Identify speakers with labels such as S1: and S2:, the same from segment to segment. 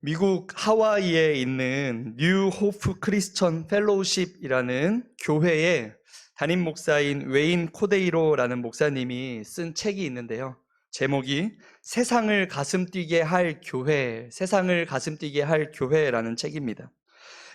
S1: 미국 하와이에 있는 뉴 호프 크리스천 펠로우십이라는 교회의 담임 목사인 웨인 코데이로라는 목사님이 쓴 책이 있는데요. 제목이 세상을 가슴뛰게 할 교회, 세상을 가슴뛰게 할 교회라는 책입니다.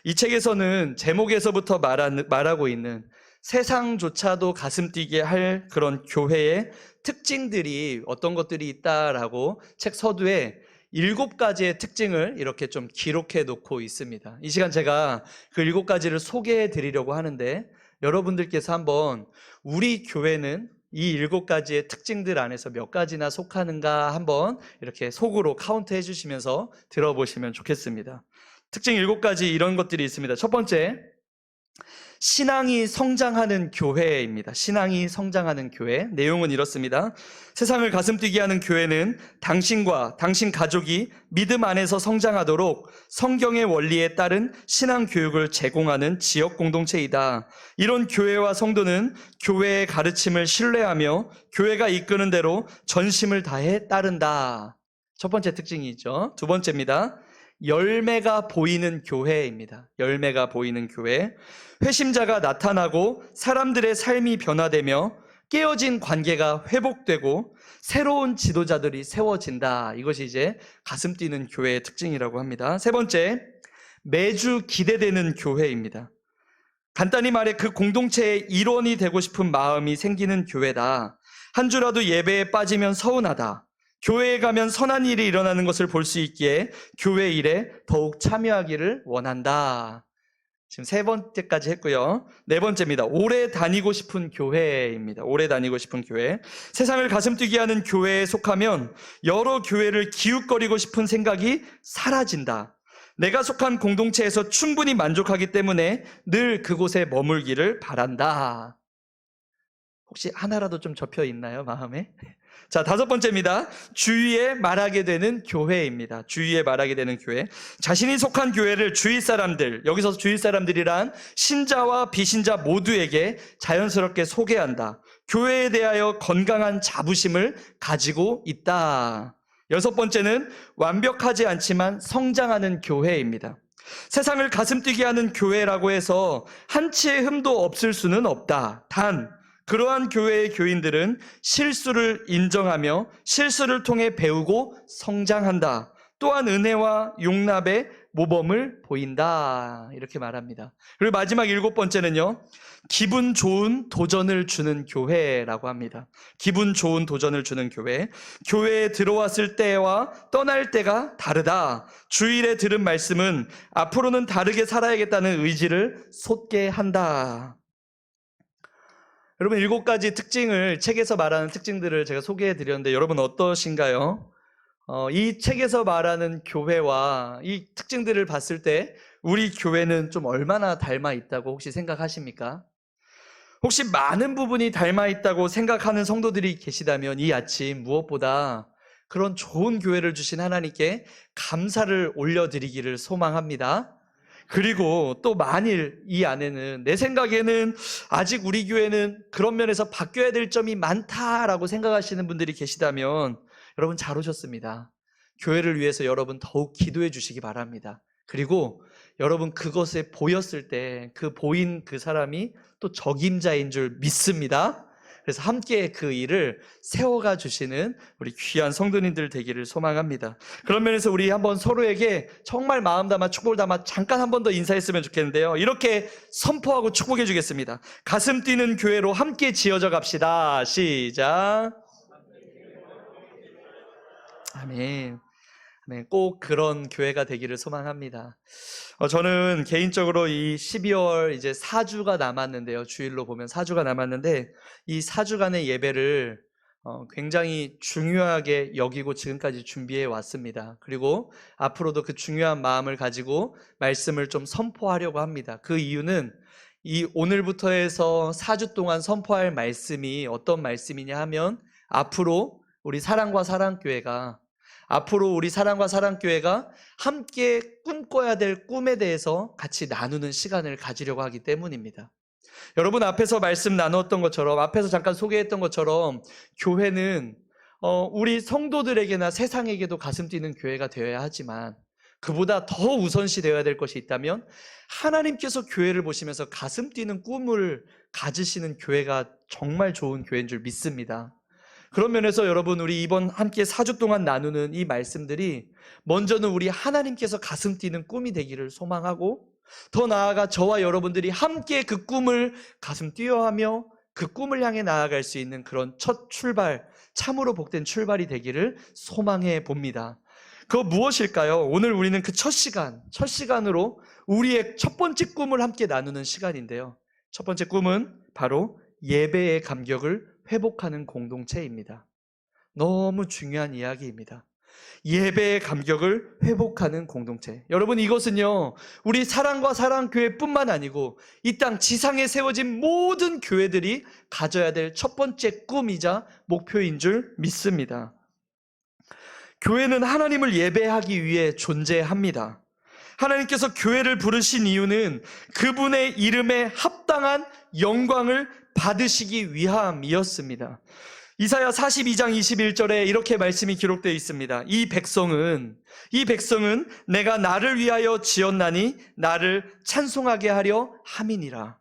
S1: 이 책에서는 제목에서부터 말하고 있는 세상조차도 가슴뛰게 할 그런 교회의 특징들이 어떤 것들이 있다라고 책 서두에 7가지의 특징을 이렇게 좀 기록해 놓고 있습니다. 이 시간 제가 그 7가지를 소개해 드리려고 하는데 여러분들께서 한번 우리 교회는 이 7가지의 특징들 안에서 몇 가지나 속하는가 한번 이렇게 속으로 카운트 해주시면서 들어보시면 좋겠습니다. 특징 7가지 이런 것들이 있습니다. 첫 번째, 신앙이 성장하는 교회입니다. 신앙이 성장하는 교회. 내용은 이렇습니다. 세상을 가슴뛰게 하는 교회는 당신과 당신 가족이 믿음 안에서 성장하도록 성경의 원리에 따른 신앙 교육을 제공하는 지역 공동체이다. 이런 교회와 성도는 교회의 가르침을 신뢰하며 교회가 이끄는 대로 전심을 다해 따른다. 첫 번째 특징이죠. 두 번째입니다. 열매가 보이는 교회입니다. 열매가 보이는 교회. 회심자가 나타나고 사람들의 삶이 변화되며 깨어진 관계가 회복되고 새로운 지도자들이 세워진다. 이것이 이제 가슴 뛰는 교회의 특징이라고 합니다. 세 번째, 매주 기대되는 교회입니다. 간단히 말해 그 공동체의 일원이 되고 싶은 마음이 생기는 교회다. 한 주라도 예배에 빠지면 서운하다. 교회에 가면 선한 일이 일어나는 것을 볼 수 있기에 교회 일에 더욱 참여하기를 원한다. 지금 3번째까지 했고요. 4번째입니다. 오래 다니고 싶은 교회입니다. 오래 다니고 싶은 교회. 세상을 가슴뛰게 하는 교회에 속하면 여러 교회를 기웃거리고 싶은 생각이 사라진다. 내가 속한 공동체에서 충분히 만족하기 때문에 늘 그곳에 머물기를 바란다. 혹시 하나라도 좀 접혀 있나요, 마음에? 자, 5번째입니다. 주위에 말하게 되는 교회입니다. 주위에 말하게 되는 교회. 자신이 속한 교회를 주위 사람들, 여기서 주위 사람들이란 신자와 비신자 모두에게 자연스럽게 소개한다. 교회에 대하여 건강한 자부심을 가지고 있다. 6번째는 완벽하지 않지만 성장하는 교회입니다. 세상을 가슴뛰게 하는 교회라고 해서 한치의 흠도 없을 수는 없다. 단 그러한 교회의 교인들은 실수를 인정하며 실수를 통해 배우고 성장한다. 또한 은혜와 용납의 모범을 보인다. 이렇게 말합니다. 그리고 마지막 7번째는요. 기분 좋은 도전을 주는 교회라고 합니다. 기분 좋은 도전을 주는 교회. 교회에 들어왔을 때와 떠날 때가 다르다. 주일에 들은 말씀은 앞으로는 다르게 살아야겠다는 의지를 솟게 한다. 여러분 7가지 특징을 책에서 말하는 특징들을 제가 소개해 드렸는데 여러분 어떠신가요? 이 책에서 말하는 교회와 이 특징들을 봤을 때 우리 교회는 좀 얼마나 닮아 있다고 혹시 생각하십니까? 혹시 많은 부분이 닮아 있다고 생각하는 성도들이 계시다면 이 아침 무엇보다 그런 좋은 교회를 주신 하나님께 감사를 올려드리기를 소망합니다. 그리고 또 만일 이 안에는 내 생각에는 아직 우리 교회는 그런 면에서 바뀌어야 될 점이 많다라고 생각하시는 분들이 계시다면 여러분 잘 오셨습니다. 교회를 위해서 여러분 더욱 기도해 주시기 바랍니다. 그리고 여러분 그것에 보였을 때 그 보인 그 사람이 또 적임자인 줄 믿습니다. 그래서 함께 그 일을 세워가 주시는 우리 귀한 성도님들 되기를 소망합니다. 그런 면에서 우리 한번 서로에게 정말 마음 담아 축복을 담아 잠깐 한 번 더 인사했으면 좋겠는데요. 이렇게 선포하고 축복해 주겠습니다. 가슴 뛰는 교회로 함께 지어져 갑시다. 시작. 아멘. 꼭 그런 교회가 되기를 소망합니다. 저는 개인적으로 이 12월 이제 4주가 남았는데요. 주일로 보면 4주가 남았는데 이 4주간의 예배를 굉장히 중요하게 여기고 지금까지 준비해 왔습니다. 그리고 앞으로도 그 중요한 마음을 가지고 말씀을 좀 선포하려고 합니다. 그 이유는 이 오늘부터 해서 4주 동안 선포할 말씀이 어떤 말씀이냐 하면 앞으로 우리 사랑과 사랑교회가 함께 꿈꿔야 될 꿈에 대해서 같이 나누는 시간을 가지려고 하기 때문입니다. 여러분 앞에서 말씀 나누었던 것처럼 앞에서 잠깐 소개했던 것처럼 교회는 우리 성도들에게나 세상에게도 가슴 뛰는 교회가 되어야 하지만 그보다 더 우선시 되어야 될 것이 있다면 하나님께서 교회를 보시면서 가슴 뛰는 꿈을 가지시는 교회가 정말 좋은 교회인 줄 믿습니다. 그런 면에서 여러분, 우리 이번 함께 4주 동안 나누는 이 말씀들이 먼저는 우리 하나님께서 가슴 뛰는 꿈이 되기를 소망하고, 더 나아가 저와 여러분들이 함께 그 꿈을 가슴 뛰어하며 그 꿈을 향해 나아갈 수 있는 그런 첫 출발, 참으로 복된 출발이 되기를 소망해 봅니다. 그거 무엇일까요? 오늘 우리는 그 첫 시간으로 우리의 첫 번째 꿈을 함께 나누는 시간인데요. 첫 번째 꿈은 바로 예배의 감격을 회복하는 공동체입니다. 너무 중요한 이야기입니다. 예배의 감격을 회복하는 공동체. 여러분, 이것은요, 우리 사랑과 사랑교회뿐만 아니고 이 땅 지상에 세워진 모든 교회들이 가져야 될 첫 번째 꿈이자 목표인 줄 믿습니다. 교회는 하나님을 예배하기 위해 존재합니다. 하나님께서 교회를 부르신 이유는 그분의 이름에 합당한 영광을 받으시기 위함이었습니다. 이사야 42장 21절에 이렇게 말씀이 기록되어 있습니다. 이 백성은 내가 나를 위하여 지었나니 나를 찬송하게 하려 함이니라.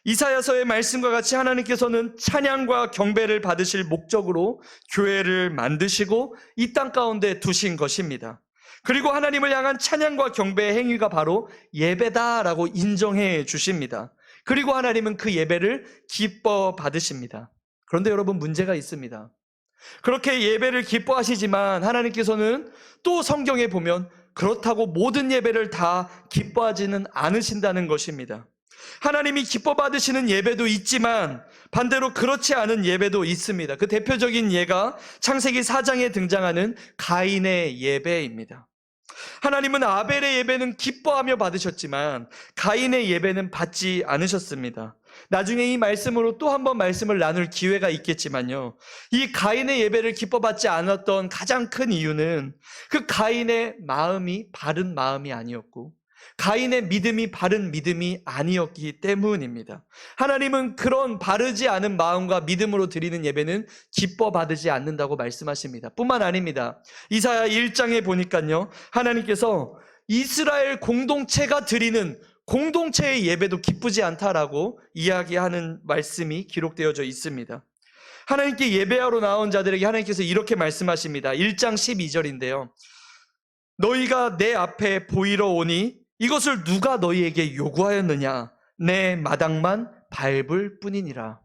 S1: 이사야서의 말씀과 같이 하나님께서는 찬양과 경배를 받으실 목적으로 교회를 만드시고 이 땅 가운데 두신 것입니다. 그리고 하나님을 향한 찬양과 경배의 행위가 바로 예배다라고 인정해 주십니다. 그리고 하나님은 그 예배를 기뻐 받으십니다. 그런데 여러분, 문제가 있습니다. 그렇게 예배를 기뻐하시지만 하나님께서는 또 성경에 보면 그렇다고 모든 예배를 다 기뻐하지는 않으신다는 것입니다. 하나님이 기뻐 받으시는 예배도 있지만 반대로 그렇지 않은 예배도 있습니다. 그 대표적인 예가 창세기 4장에 등장하는 가인의 예배입니다. 하나님은 아벨의 예배는 기뻐하며 받으셨지만 가인의 예배는 받지 않으셨습니다. 나중에 이 말씀으로 또 한 번 말씀을 나눌 기회가 있겠지만요, 이 가인의 예배를 기뻐 받지 않았던 가장 큰 이유는 그 가인의 마음이 바른 마음이 아니었고 가인의 믿음이 바른 믿음이 아니었기 때문입니다. 하나님은 그런 바르지 않은 마음과 믿음으로 드리는 예배는 기뻐 받으지 않는다고 말씀하십니다. 뿐만 아닙니다. 이사야 1장에 보니까요, 하나님께서 이스라엘 공동체가 드리는 공동체의 예배도 기쁘지 않다라고 이야기하는 말씀이 기록되어져 있습니다. 하나님께 예배하러 나온 자들에게 하나님께서 이렇게 말씀하십니다. 1장 12절인데요. 너희가 내 앞에 보이러 오니 이것을 누가 너희에게 요구하였느냐? 내 마당만 밟을 뿐이니라.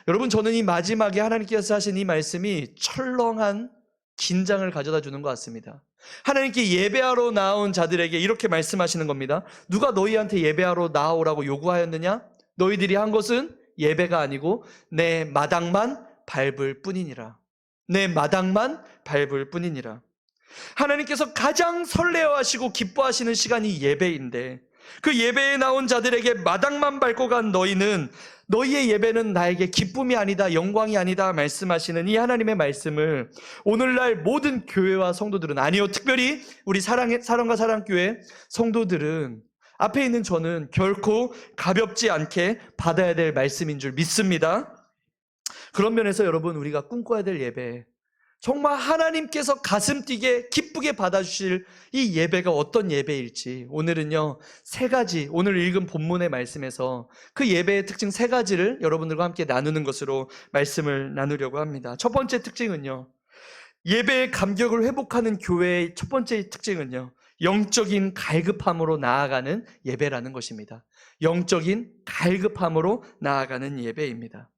S1: 여러분, 저는 이 마지막에 하나님께서 하신 이 말씀이 철렁한 긴장을 가져다 주는 것 같습니다. 하나님께 예배하러 나온 자들에게 이렇게 말씀하시는 겁니다. 누가 너희한테 예배하러 나오라고 요구하였느냐? 너희들이 한 것은 예배가 아니고 내 마당만 밟을 뿐이니라. 내 마당만 밟을 뿐이니라. 하나님께서 가장 설레어하시고 기뻐하시는 시간이 예배인데 그 예배에 나온 자들에게 마당만 밟고 간 너희는 너희의 예배는 나에게 기쁨이 아니다, 영광이 아니다 말씀하시는 이 하나님의 말씀을 오늘날 모든 교회와 성도들은, 아니요, 특별히 우리 사랑과 사랑교회 성도들은, 앞에 있는 저는 결코 가볍지 않게 받아야 될 말씀인 줄 믿습니다. 그런 면에서 여러분, 우리가 꿈꿔야 될 예배, 정말 하나님께서 가슴 뛰게 기쁘게 받아주실 이 예배가 어떤 예배일지 오늘은요, 세 가지, 오늘 읽은 본문의 말씀에서 그 예배의 특징 세 가지를 여러분들과 함께 나누는 것으로 말씀을 나누려고 합니다. 첫 번째 특징은요, 예배의 감격을 회복하는 교회의 첫 번째 특징은요, 영적인 갈급함으로 나아가는 예배라는 것입니다. 영적인 갈급함으로 나아가는 예배입니다.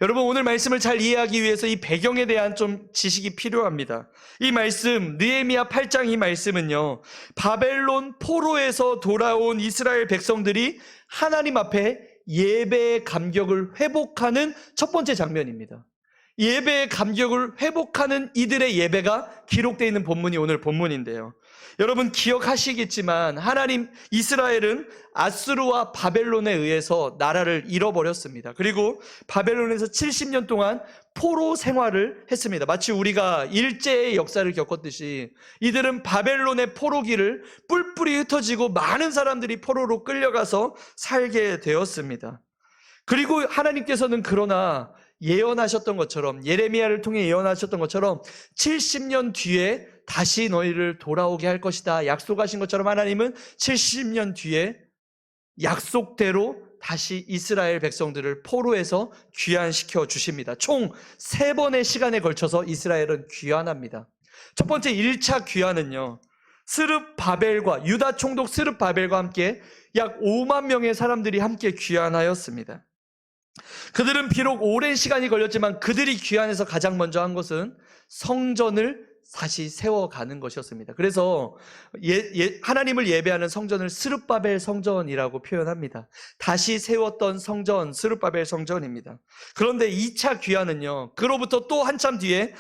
S1: 여러분, 오늘 말씀을 잘 이해하기 위해서 이 배경에 대한 좀 지식이 필요합니다. 이 말씀, 느헤미야 8장 이 말씀은요, 바벨론 포로에서 돌아온 이스라엘 백성들이 하나님 앞에 예배의 감격을 회복하는 첫 번째 장면입니다. 예배의 감격을 회복하는 이들의 예배가 기록되어 있는 본문이 오늘 본문인데요. 여러분 기억하시겠지만 이스라엘은 아수르와 바벨론에 의해서 나라를 잃어버렸습니다. 그리고 바벨론에서 70년 동안 포로 생활을 했습니다. 마치 우리가 일제의 역사를 겪었듯이 이들은 바벨론의 포로기를 뿔뿔이 흩어지고 많은 사람들이 포로로 끌려가서 살게 되었습니다. 그리고 하나님께서는 그러나 예언하셨던 것처럼, 예레미야를 통해 예언하셨던 것처럼 70년 뒤에 다시 너희를 돌아오게 할 것이다 약속하신 것처럼 하나님은 70년 뒤에 약속대로 다시 이스라엘 백성들을 포로에서 귀환시켜 주십니다. 총 3번의 시간에 걸쳐서 이스라엘은 귀환합니다. 첫 번째 1차 귀환은요, 스룹바벨과 유다 총독 스룹바벨과 함께 약 5만 명의 사람들이 함께 귀환하였습니다. 그들은 비록 오랜 시간이 걸렸지만 그들이 귀환해서 가장 먼저 한 것은 성전을 다시 세워가는 것이었습니다. 그래서 하나님을 예배하는 성전을 스룹바벨 성전이라고 표현합니다. 다시 세웠던 성전, 스룹바벨 성전입니다. 그런데 2차 귀환은요, 그로부터 또 한참 뒤에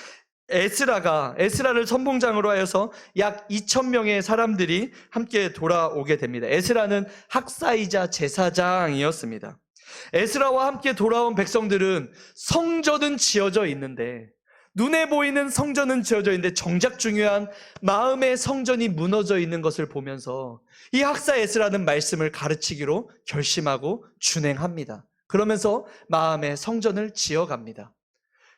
S1: 에스라를 선봉장으로 하여서 약 2,000명의 사람들이 함께 돌아오게 됩니다. 에스라는 학사이자 제사장이었습니다. 에스라와 함께 돌아온 백성들은 성전은 지어져 있는데, 눈에 보이는 성전은 지어져 있는데 정작 중요한 마음의 성전이 무너져 있는 것을 보면서 이 학사 에스라는 말씀을 가르치기로 결심하고 준행합니다. 그러면서 마음의 성전을 지어갑니다.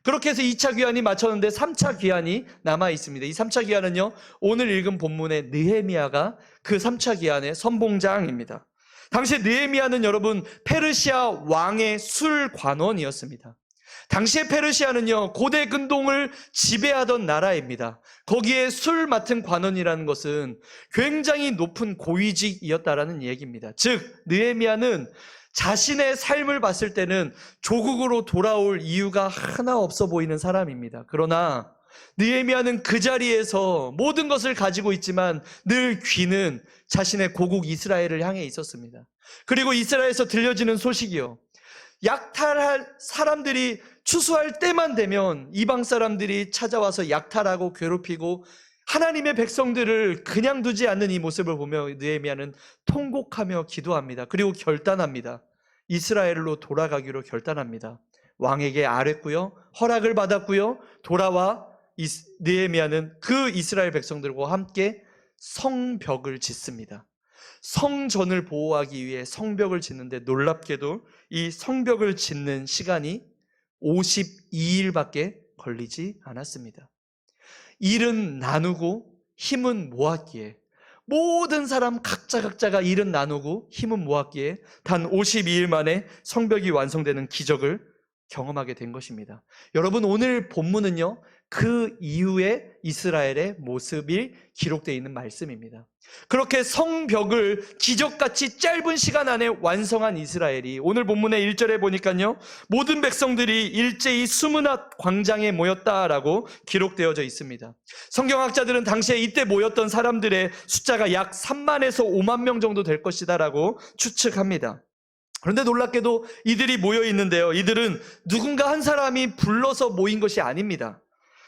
S1: 그렇게 해서 2차 귀환이 마쳤는데 3차 귀환이 남아 있습니다. 이 3차 귀환은요, 오늘 읽은 본문의 느헤미야가 그 3차 귀환의 선봉장입니다. 당시 느헤미야는 여러분 페르시아 왕의 술관원이었습니다. 당시의 페르시아는요, 고대 근동을 지배하던 나라입니다. 거기에 술 맡은 관원이라는 것은 굉장히 높은 고위직이었다라는 얘기입니다. 즉 느헤미야는 자신의 삶을 봤을 때는 조국으로 돌아올 이유가 하나 없어 보이는 사람입니다. 그러나 느헤미야는 그 자리에서 모든 것을 가지고 있지만 늘 귀는 자신의 고국 이스라엘을 향해 있었습니다. 그리고 이스라엘에서 들려지는 소식이요, 약탈할 사람들이 추수할 때만 되면 이방 사람들이 찾아와서 약탈하고 괴롭히고 하나님의 백성들을 그냥 두지 않는 이 모습을 보며 느헤미야는 통곡하며 기도합니다. 그리고 결단합니다. 이스라엘로 돌아가기로 결단합니다. 왕에게 아뢰고요, 허락을 받았고요, 돌아와 느헤미야는 그 이스라엘 백성들과 함께 성벽을 짓습니다. 성전을 보호하기 위해 성벽을 짓는데 놀랍게도 이 성벽을 짓는 시간이 52일밖에 걸리지 않았습니다. 일은 나누고 힘은 모았기에, 모든 사람 각자가 일은 나누고 힘은 모았기에 단 52일 만에 성벽이 완성되는 기적을 경험하게 된 것입니다. 여러분, 오늘 본문은요, 그 이후에 이스라엘의 모습이 기록되어 있는 말씀입니다. 그렇게 성벽을 기적같이 짧은 시간 안에 완성한 이스라엘이 오늘 본문의 1절에 보니까요, 모든 백성들이 일제히 수므낫 광장에 모였다라고 기록되어져 있습니다. 성경학자들은 당시에 이때 모였던 사람들의 숫자가 약 3만에서 5만 명 정도 될 것이다라고 추측합니다. 그런데 놀랍게도 이들이 모여 있는데요, 이들은 누군가 한 사람이 불러서 모인 것이 아닙니다.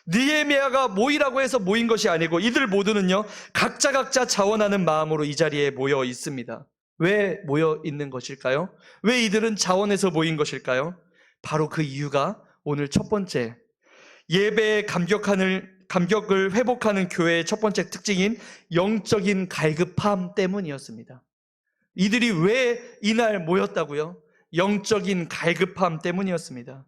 S1: 느헤미야가 모이라고 해서 모인 것이 아니고 이들 모두는요, 각자 자원하는 마음으로 이 자리에 모여 있습니다. 왜 모여 있는 것일까요? 왜 이들은 자원해서 모인 것일까요? 바로 그 이유가 오늘 첫 번째, 예배의 감격을 회복하는 교회의 첫 번째 특징인 영적인 갈급함 때문이었습니다. 이들이 왜 이날 모였다고요? 영적인 갈급함 때문이었습니다.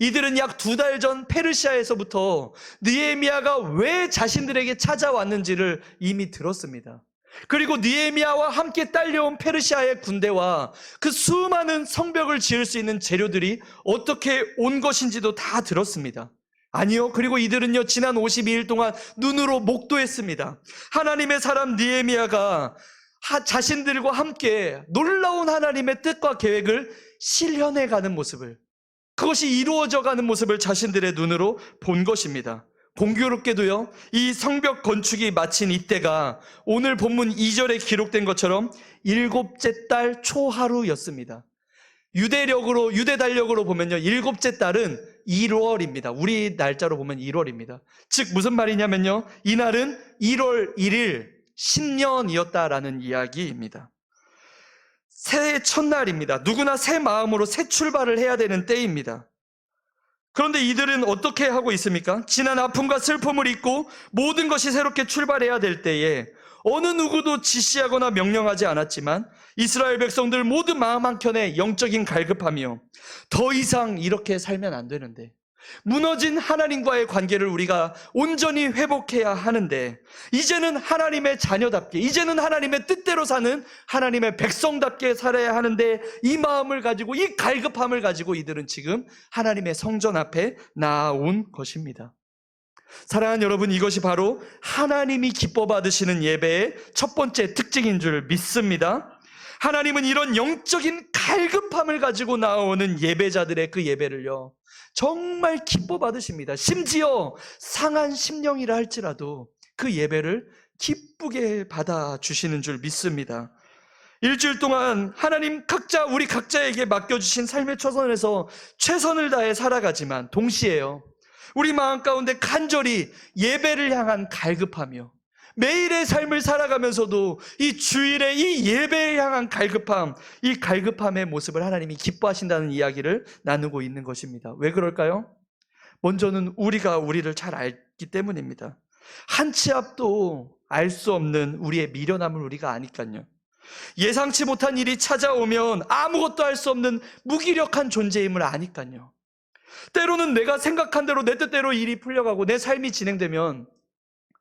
S1: 이들은 약 2달 전 페르시아에서부터 느헤미야가 왜 자신들에게 찾아왔는지를 이미 들었습니다. 그리고 느헤미야와 함께 딸려온 페르시아의 군대와 그 수많은 성벽을 지을 수 있는 재료들이 어떻게 온 것인지도 다 들었습니다. 아니요, 그리고 이들은요, 지난 52일 동안 눈으로 목도했습니다. 하나님의 사람 느헤미야가 자신들과 함께 놀라운 하나님의 뜻과 계획을 실현해가는 모습을, 그것이 이루어져가는 모습을 자신들의 눈으로 본 것입니다. 공교롭게도요, 이 성벽 건축이 마친 이때가 오늘 본문 2절에 기록된 것처럼 7째 달 초하루였습니다. 유대 달력으로 보면요, 7째 달은 1월입니다. 우리 날짜로 보면 1월입니다. 즉 무슨 말이냐면요, 이날은 1월 1일 신년이었다라는 이야기입니다. 새해 첫날입니다. 누구나 새 마음으로 새 출발을 해야 되는 때입니다. 그런데 이들은 어떻게 하고 있습니까? 지난 아픔과 슬픔을 잊고 모든 것이 새롭게 출발해야 될 때에 어느 누구도 지시하거나 명령하지 않았지만 이스라엘 백성들 모두 마음 한켠에 영적인 갈급함이요. 더 이상 이렇게 살면 안 되는데, 무너진 하나님과의 관계를 우리가 온전히 회복해야 하는데, 이제는 하나님의 자녀답게, 이제는 하나님의 뜻대로 사는 하나님의 백성답게 살아야 하는데, 이 마음을 가지고, 이 갈급함을 가지고 이들은 지금 하나님의 성전 앞에 나아온 것입니다. 사랑하는 여러분, 이것이 바로 하나님이 기뻐 받으시는 예배의 첫 번째 특징인 줄 믿습니다. 하나님은 이런 영적인 갈급함을 가지고 나오는 예배자들의 그 예배를요, 정말 기뻐 받으십니다. 심지어 상한 심령이라 할지라도 그 예배를 기쁘게 받아주시는 줄 믿습니다. 일주일 동안 하나님 우리 각자에게 맡겨주신 삶의 초선에서 최선을 다해 살아가지만 동시에요, 우리 마음 가운데 간절히 예배를 향한 갈급하며 매일의 삶을 살아가면서도 이 주일에 이 예배에 향한 갈급함, 이 갈급함의 모습을 하나님이 기뻐하신다는 이야기를 나누고 있는 것입니다. 왜 그럴까요? 먼저는 우리가 우리를 잘 알기 때문입니다. 한 치 앞도 알 수 없는 우리의 미련함을 우리가 아니까요. 예상치 못한 일이 찾아오면 아무것도 할 수 없는 무기력한 존재임을 아니까요. 때로는 내가 생각한 대로 내 뜻대로 일이 풀려가고 내 삶이 진행되면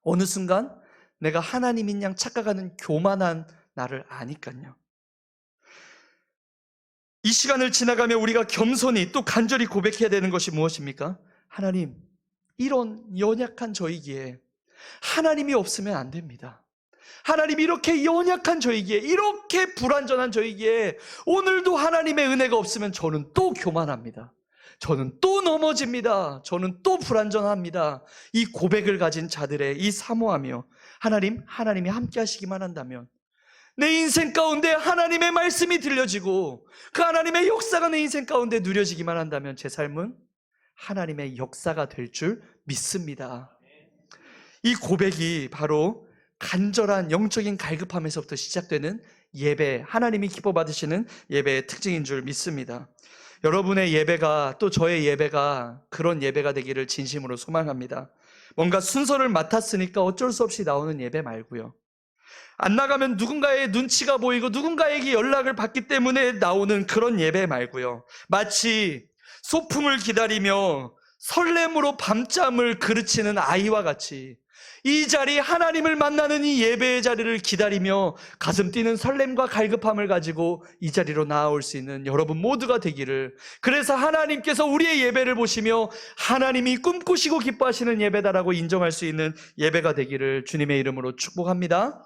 S1: 어느 순간 내가 하나님인 양 착각하는 교만한 나를 아니까요. 이 시간을 지나가며 우리가 겸손히 또 간절히 고백해야 되는 것이 무엇입니까? 하나님, 이런 연약한 저이기에 하나님이 없으면 안 됩니다. 하나님, 이렇게 연약한 저이기에, 이렇게 불완전한 저이기에 오늘도 하나님의 은혜가 없으면 저는 또 교만합니다. 저는 또 넘어집니다. 저는 또 불완전합니다. 이 고백을 가진 자들의 이 사모하며 하나님이 함께 하시기만 한다면, 내 인생 가운데 하나님의 말씀이 들려지고 그 하나님의 역사가 내 인생 가운데 누려지기만 한다면 제 삶은 하나님의 역사가 될 줄 믿습니다. 이 고백이 바로 간절한 영적인 갈급함에서부터 시작되는 예배, 하나님이 기뻐 받으시는 예배의 특징인 줄 믿습니다. 여러분의 예배가, 또 저의 예배가 그런 예배가 되기를 진심으로 소망합니다. 뭔가 순서를 맡았으니까 어쩔 수 없이 나오는 예배 말고요, 안 나가면 누군가의 눈치가 보이고 누군가에게 연락을 받기 때문에 나오는 그런 예배 말고요, 마치 소풍을 기다리며 설렘으로 밤잠을 그르치는 아이와 같이 이 자리, 하나님을 만나는 이 예배의 자리를 기다리며 가슴 뛰는 설렘과 갈급함을 가지고 이 자리로 나아올 수 있는 여러분 모두가 되기를, 그래서 하나님께서 우리의 예배를 보시며 하나님이 꿈꾸시고 기뻐하시는 예배다라고 인정할 수 있는 예배가 되기를 주님의 이름으로 축복합니다.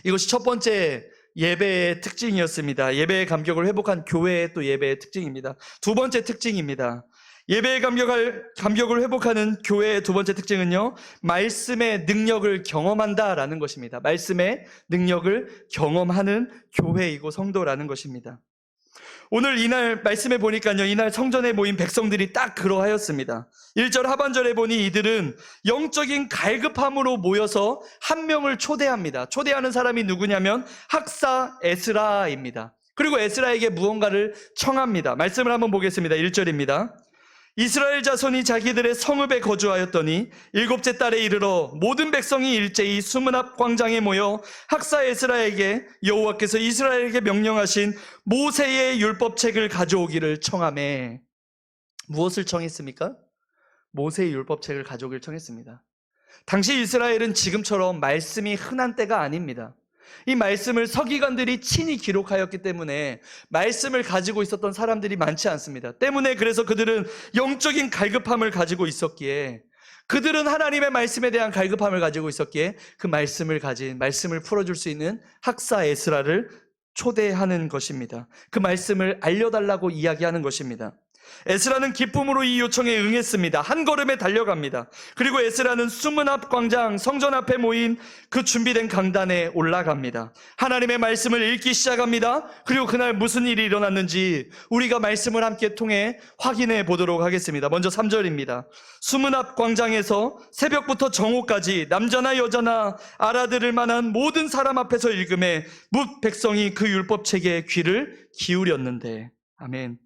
S1: 이것이 첫 번째 예배의 특징이었습니다. 예배의 감격을 회복한 교회의 또 예배의 특징입니다. 두 번째 특징입니다. 예배의 감격을 회복하는 교회의 두 번째 특징은요, 말씀의 능력을 경험한다라는 것입니다. 말씀의 능력을 경험하는 교회이고 성도라는 것입니다. 오늘 이날 말씀에 보니까요, 이날 성전에 모인 백성들이 딱 그러하였습니다. 1절 하반절에 보니 이들은 영적인 갈급함으로 모여서 한 명을 초대합니다. 초대하는 사람이 누구냐면 학사 에스라입니다. 그리고 에스라에게 무언가를 청합니다. 말씀을 한번 보겠습니다. 1절입니다. 이스라엘 자손이 자기들의 성읍에 거주하였더니 일곱째 달에 이르러 모든 백성이 일제히 수문 앞 광장에 모여 학사 에스라에게 여호와께서 이스라엘에게 명령하신 모세의 율법책을 가져오기를 청하매. 무엇을 청했습니까? 모세의 율법책을 가져오기를 청했습니다. 당시 이스라엘은 지금처럼 말씀이 흔한 때가 아닙니다. 이 말씀을 서기관들이 친히 기록하였기 때문에 말씀을 가지고 있었던 사람들이 많지 않습니다. 때문에 그래서 그들은 영적인 갈급함을 가지고 있었기에, 그들은 하나님의 말씀에 대한 갈급함을 가지고 있었기에 그 말씀을 풀어줄 수 있는 학사 에스라를 초대하는 것입니다. 그 말씀을 알려달라고 이야기하는 것입니다. 에스라는 기쁨으로 이 요청에 응했습니다. 한 걸음에 달려갑니다. 그리고 에스라는 수문 앞 광장, 성전 앞에 모인 그 준비된 강단에 올라갑니다. 하나님의 말씀을 읽기 시작합니다. 그리고 그날 무슨 일이 일어났는지 우리가 말씀을 함께 통해 확인해 보도록 하겠습니다. 먼저 3절입니다. 수문 앞 광장에서 새벽부터 정오까지 남자나 여자나 알아들을 만한 모든 사람 앞에서 읽음에 뭇 백성이 그 율법책에 귀를 기울였는데. 아멘.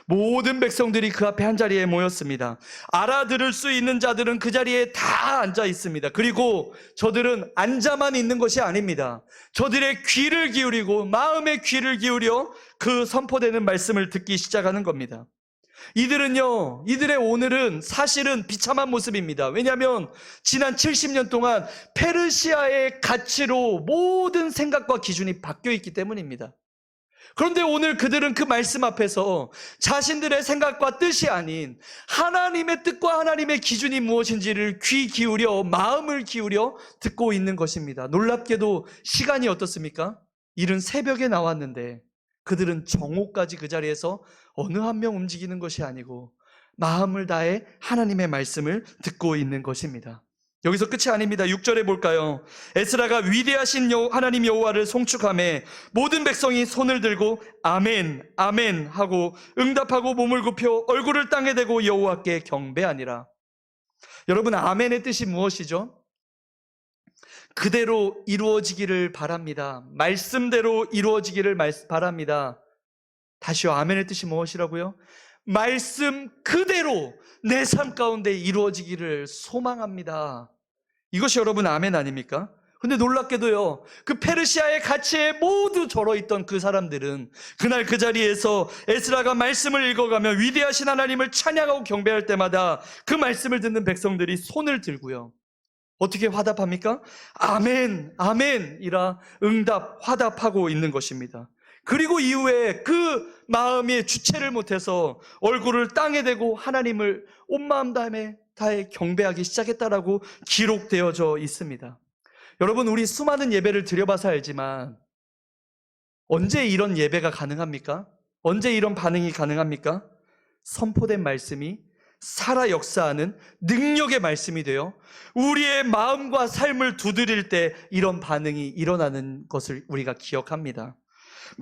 S1: 모든 백성들이 그 앞에 한자리에 모였습니다. 알아들을 수 있는 자들은 그 자리에 다 앉아 있습니다. 그리고 저들은 앉아만 있는 것이 아닙니다. 저들의 귀를 기울이고 마음의 귀를 기울여 그 선포되는 말씀을 듣기 시작하는 겁니다. 이들의 오늘은 사실은 비참한 모습입니다. 왜냐하면 지난 70년 동안 페르시아의 가치로 모든 생각과 기준이 바뀌어 있기 때문입니다. 그런데 오늘 그들은 그 말씀 앞에서 자신들의 생각과 뜻이 아닌 하나님의 뜻과 하나님의 기준이 무엇인지를 귀 기울여 마음을 기울여 듣고 있는 것입니다. 놀랍게도 시간이 어떻습니까? 이른 새벽에 나왔는데 그들은 정오까지 그 자리에서 어느 한 명 움직이는 것이 아니고 마음을 다해 하나님의 말씀을 듣고 있는 것입니다. 여기서 끝이 아닙니다. 6절에 볼까요? 에스라가 위대하신 하나님 여호와를 송축하며 모든 백성이 손을 들고 아멘 아멘 하고 응답하고 몸을 굽혀 얼굴을 땅에 대고 여호와께 경배하니라. 여러분, 아멘의 뜻이 무엇이죠? 그대로 이루어지기를 바랍니다. 말씀대로 이루어지기를 바랍니다. 다시요, 아멘의 뜻이 무엇이라고요? 말씀 그대로 내 삶 가운데 이루어지기를 소망합니다. 이것이 여러분 아멘 아닙니까? 근데 놀랍게도요, 그 페르시아의 가치에 모두 절어있던 그 사람들은 그날 그 자리에서 에스라가 말씀을 읽어가며 위대하신 하나님을 찬양하고 경배할 때마다 그 말씀을 듣는 백성들이 손을 들고요, 어떻게 화답합니까? 아멘, 아멘이라 응답, 화답하고 있는 것입니다. 그리고 이후에 그 마음이 주체를 못해서 얼굴을 땅에 대고 하나님을 온 마음 다해 경배하기 시작했다라고 기록되어져 있습니다. 여러분, 우리 수많은 예배를 드려봐서 알지만 언제 이런 예배가 가능합니까? 언제 이런 반응이 가능합니까? 선포된 말씀이 살아 역사하는 능력의 말씀이 되어 우리의 마음과 삶을 두드릴 때 이런 반응이 일어나는 것을 우리가 기억합니다.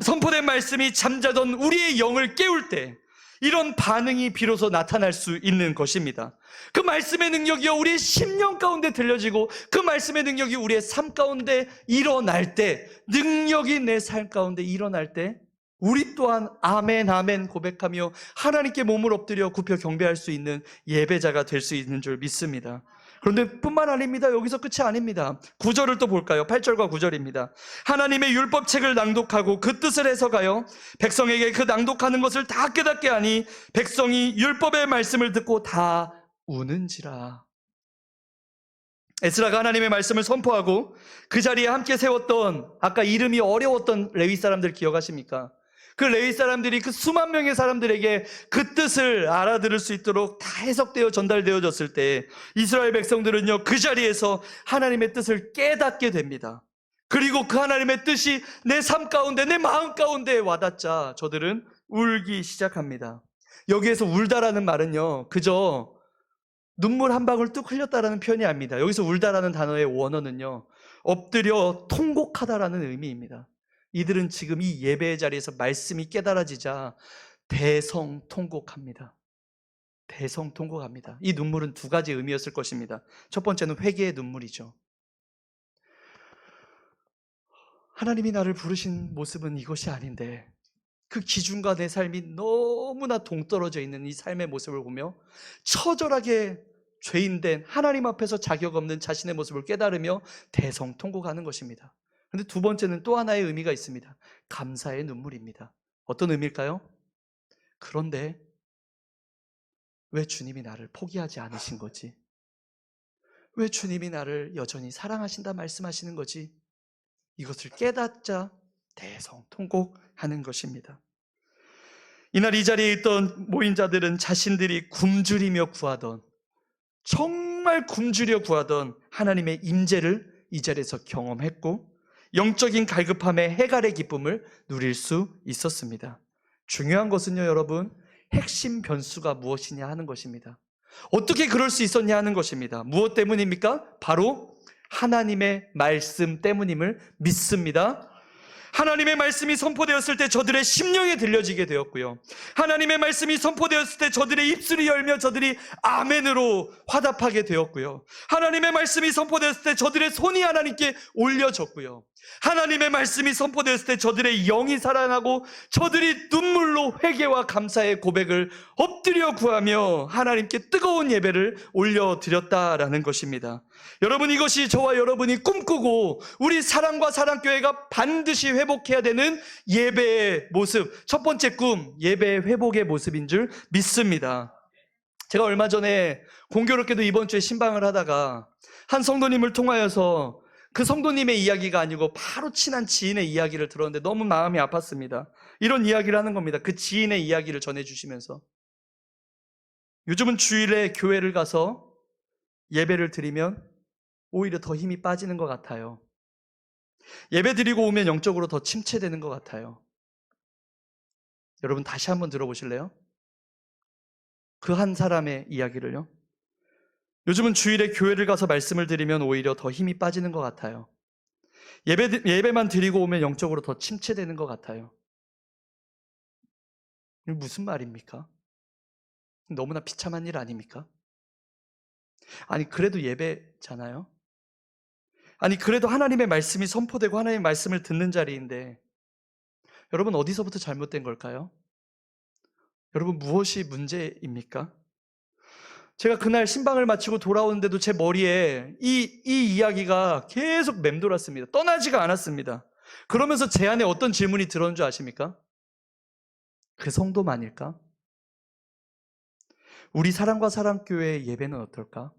S1: 선포된 말씀이 잠자던 우리의 영을 깨울 때 이런 반응이 비로소 나타날 수 있는 것입니다. 그 말씀의 능력이 우리의 심령 가운데 들려지고 그 말씀의 능력이 우리의 삶 가운데 일어날 때, 능력이 내 삶 가운데 일어날 때 우리 또한 아멘 아멘 고백하며 하나님께 몸을 엎드려 굽혀 경배할 수 있는 예배자가 될 수 있는 줄 믿습니다. 그런데 뿐만 아닙니다. 여기서 끝이 아닙니다. 9절을 또 볼까요? 8절과 9절입니다. 하나님의 율법책을 낭독하고 그 뜻을 해석하여 백성에게 그 낭독하는 것을 다 깨닫게 하니 백성이 율법의 말씀을 듣고 다 우는지라. 에스라가 하나님의 말씀을 선포하고 그 자리에 함께 세웠던, 아까 이름이 어려웠던 레위 사람들 기억하십니까? 그 레위 사람들이 그 수만 명의 사람들에게 그 뜻을 알아들을 수 있도록 다 해석되어 전달되어졌을 때 이스라엘 백성들은요, 그 자리에서 하나님의 뜻을 깨닫게 됩니다. 그리고 그 하나님의 뜻이 내 삶 가운데, 내 마음 가운데 와닿자 저들은 울기 시작합니다. 여기에서 울다라는 말은요, 그저 눈물 한 방울 뚝 흘렸다라는 표현이 아닙니다. 여기서 울다라는 단어의 원어는요, 엎드려 통곡하다라는 의미입니다. 이들은 지금 이 예배의 자리에서 말씀이 깨달아지자 대성통곡합니다. 대성통곡합니다. 이 눈물은 두 가지 의미였을 것입니다. 첫 번째는 회개의 눈물이죠. 하나님이 나를 부르신 모습은 이것이 아닌데 그 기준과 내 삶이 너무나 동떨어져 있는 이 삶의 모습을 보며 처절하게 죄인된 하나님 앞에서 자격 없는 자신의 모습을 깨달으며 대성통곡하는 것입니다. 그런데 두 번째는 또 하나의 의미가 있습니다. 감사의 눈물입니다. 어떤 의미일까요? 그런데 왜 주님이 나를 포기하지 않으신 거지? 왜 주님이 나를 여전히 사랑하신다 말씀하시는 거지? 이것을 깨닫자 대성통곡하는 것입니다. 이날 이 자리에 있던 모인 자들은 자신들이 굶주리며 구하던, 정말 굶주려 구하던 하나님의 임재를 이 자리에서 경험했고 영적인 갈급함의 해갈의 기쁨을 누릴 수 있었습니다. 중요한 것은요, 여러분, 핵심 변수가 무엇이냐 하는 것입니다. 어떻게 그럴 수 있었냐 하는 것입니다. 무엇 때문입니까? 바로 하나님의 말씀 때문임을 믿습니다. 하나님의 말씀이 선포되었을 때 저들의 심령에 들려지게 되었고요. 하나님의 말씀이 선포되었을 때 저들의 입술이 열며 저들이 아멘으로 화답하게 되었고요. 하나님의 말씀이 선포되었을 때 저들의 손이 하나님께 올려졌고요. 하나님의 말씀이 선포되었을 때 저들의 영이 살아나고 저들이 눈물로 회개와 감사의 고백을 엎드려 구하며 하나님께 뜨거운 예배를 올려드렸다라는 것입니다. 여러분, 이것이 저와 여러분이 꿈꾸고 우리 사랑과 사랑교회가 반드시 회복해야 되는 예배의 모습, 첫 번째 꿈, 예배의 회복의 모습인 줄 믿습니다. 제가 얼마 전에 공교롭게도 이번 주에 신방을 하다가 한 성도님을 통하여서 그 성도님의 이야기가 아니고 바로 친한 지인의 이야기를 들었는데 너무 마음이 아팠습니다. 이런 이야기를 하는 겁니다. 그 지인의 이야기를 전해주시면서 요즘은 주일에 교회를 가서 예배를 드리면 오히려 더 힘이 빠지는 것 같아요. 예배 드리고 오면 영적으로 더 침체되는 것 같아요. 여러분, 다시 한번 들어보실래요? 그 한 사람의 이야기를요. 요즘은 주일에 교회를 가서 말씀을 드리면 오히려 더 힘이 빠지는 것 같아요. 예배만 드리고 오면 영적으로 더 침체되는 것 같아요. 이게 무슨 말입니까? 너무나 비참한 일 아닙니까? 아니, 그래도 예배잖아요? 아니, 그래도 하나님의 말씀이 선포되고 하나님의 말씀을 듣는 자리인데 여러분, 어디서부터 잘못된 걸까요? 여러분, 무엇이 문제입니까? 제가 그날 신방을 마치고 돌아오는데도 제 머리에 이 이야기가 계속 맴돌았습니다. 떠나지가 않았습니다. 그러면서 제 안에 어떤 질문이 들어온 줄 아십니까? 그 성도만일까? 우리 사랑과 사랑교회의 예배는 어떨까?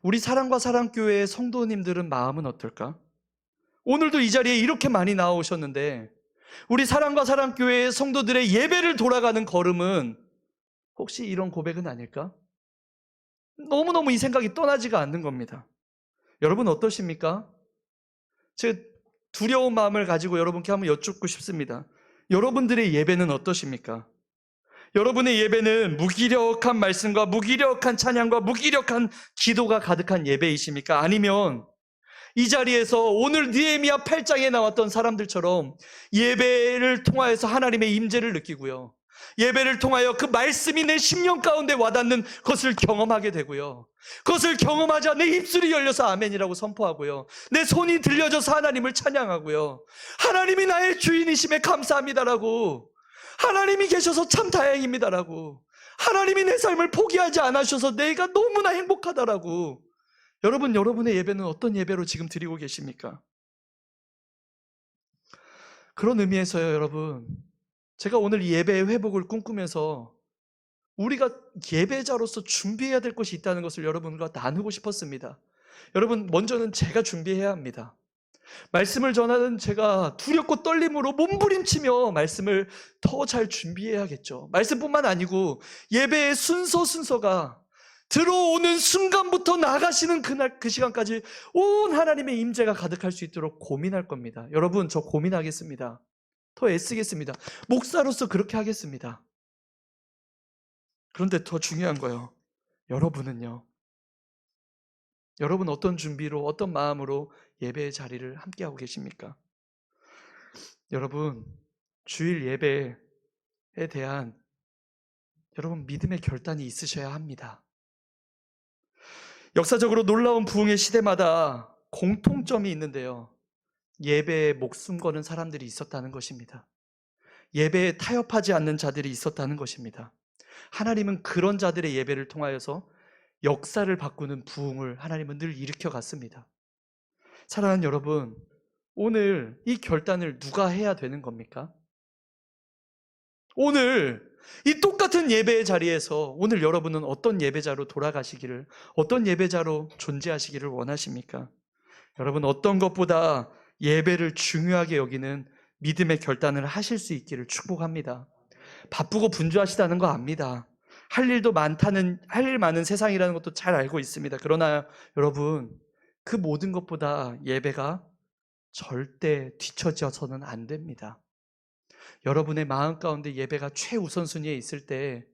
S1: 우리 사랑과 사랑교회의 성도님들은 마음은 어떨까? 오늘도 이 자리에 이렇게 많이 나오셨는데 우리 사랑과 사랑교회의 성도들의 예배를 돌아가는 걸음은 혹시 이런 고백은 아닐까? 너무너무 이 생각이 떠나지가 않는 겁니다. 여러분 어떠십니까? 제가 두려운 마음을 가지고 여러분께 한번 여쭙고 싶습니다. 여러분들의 예배는 어떠십니까? 여러분의 예배는 무기력한 말씀과 무기력한 찬양과 무기력한 기도가 가득한 예배이십니까? 아니면 이 자리에서 오늘 느헤미야 8장에 나왔던 사람들처럼 예배를 통하여서 하나님의 임재를 느끼고요, 예배를 통하여 그 말씀이 내 심령 가운데 와닿는 것을 경험하게 되고요, 그것을 경험하자 내 입술이 열려서 아멘이라고 선포하고요, 내 손이 들려져서 하나님을 찬양하고요, 하나님이 나의 주인이심에 감사합니다라고, 하나님이 계셔서 참 다행입니다라고, 하나님이 내 삶을 포기하지 않으셔서 내가 너무나 행복하다라고. 여러분, 여러분의 예배는 어떤 예배로 지금 드리고 계십니까? 그런 의미에서요, 여러분, 제가 오늘 이 예배의 회복을 꿈꾸면서 우리가 예배자로서 준비해야 될 것이 있다는 것을 여러분과 나누고 싶었습니다. 여러분, 먼저는 제가 준비해야 합니다. 말씀을 전하는 제가 두렵고 떨림으로 몸부림치며 말씀을 더 잘 준비해야겠죠. 말씀뿐만 아니고 예배의 순서가 들어오는 순간부터 나가시는 그날 그 시간까지 온 하나님의 임재가 가득할 수 있도록 고민할 겁니다. 여러분, 저 고민하겠습니다. 더 애쓰겠습니다. 목사로서 그렇게 하겠습니다. 그런데 더 중요한 거요, 여러분은요? 여러분 어떤 준비로, 어떤 마음으로 예배의 자리를 함께하고 계십니까? 여러분, 주일 예배에 대한 여러분 믿음의 결단이 있으셔야 합니다. 역사적으로 놀라운 부흥의 시대마다 공통점이 있는데요, 예배에 목숨 거는 사람들이 있었다는 것입니다. 예배에 타협하지 않는 자들이 있었다는 것입니다. 하나님은 그런 자들의 예배를 통하여서 역사를 바꾸는 부흥을 하나님은 늘 일으켜 갔습니다. 사랑하는 여러분, 오늘 이 결단을 누가 해야 되는 겁니까? 오늘 이 똑같은 예배의 자리에서 오늘 여러분은 어떤 예배자로 돌아가시기를, 어떤 예배자로 존재하시기를 원하십니까? 여러분, 어떤 것보다 예배를 중요하게 여기는 믿음의 결단을 하실 수 있기를 축복합니다. 바쁘고 분주하시다는 거 압니다. 할 일 많은 세상이라는 것도 잘 알고 있습니다. 그러나 여러분, 그 모든 것보다 예배가 절대 뒤처져서는 안 됩니다. 여러분의 마음 가운데 예배가 최우선순위에 있을 때